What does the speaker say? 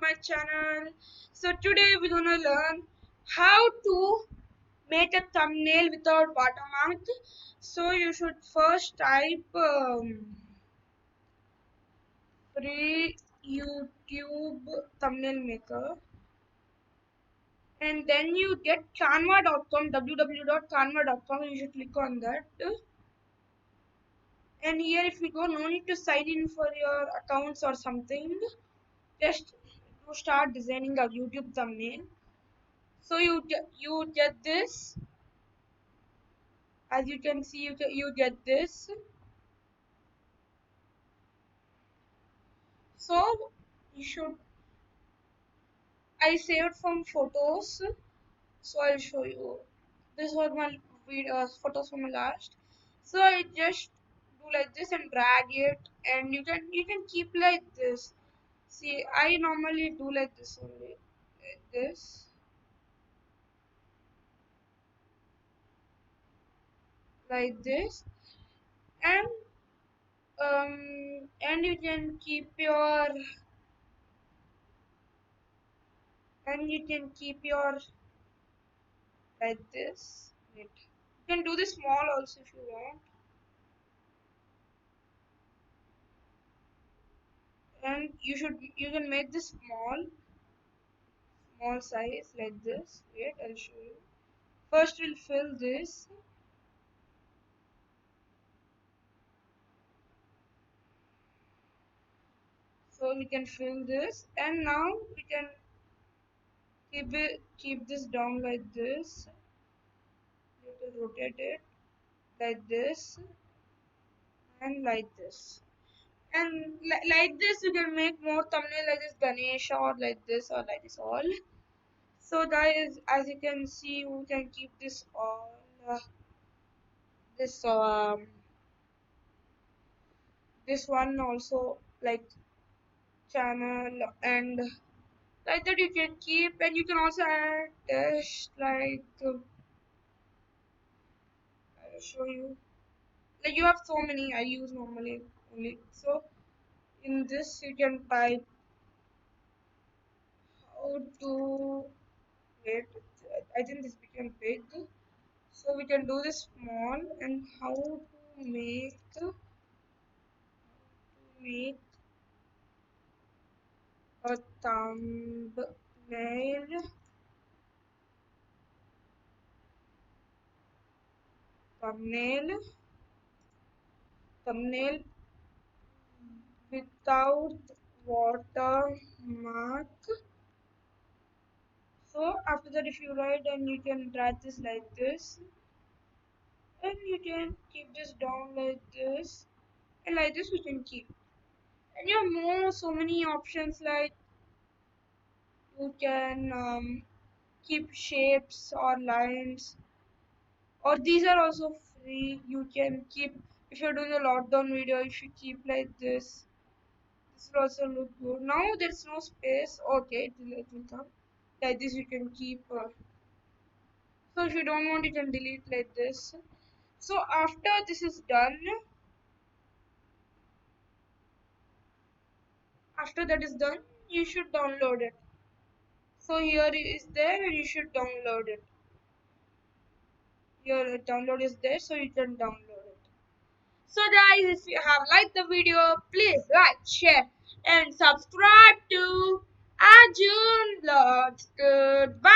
my channel. So today we're gonna learn how to make a thumbnail without watermark. So you should first type free YouTube thumbnail maker, and then you get canva.com, www.canva.com. You should click on that. And here, if you go, no need to sign in for your accounts or something. Just to start designing a YouTube thumbnail. So you get this. As you can see, you get this. So you should. I saved from photos, so I'll show you. This was my photos from my last. So I just do like this and drag it, and you can keep like this. See, I normally do like this only, like this, and and you can keep your like this. Wait. You can do this small also if you want, and you can make this small size like this. Wait, I'll show you. First we'll fill this. So we can fill this, and now we can keep this down like this. You rotate it like this and like this. And like this, you can make more thumbnail like this Ganesha or like this or like this all. So guys, as you can see, we can keep this all this this one also like channel, and like that you can keep, and you can also add text like I'll show you. Like you have so many I use normally only. So in this you can type how to wait. I think this became big. So we can do this small, and how to make a thumbnail thumbnail without watermark. So after that, if you write, and you can write this like this, and you can keep this down like this, and like this we can keep. And you have so many options, like you can keep shapes or lines, or these are also free. You can keep, if you're doing a lockdown video, if you keep like this will also look good. Now there's no space. Okay, it will come like this. You can keep. So if you don't want, you can delete like this. So after that is done, you should download it. So here it is there, and you should download it. Your download is there, so you can download it. So guys, if you have liked the video, please like, share, and subscribe to Arjun Vlogs. Goodbye.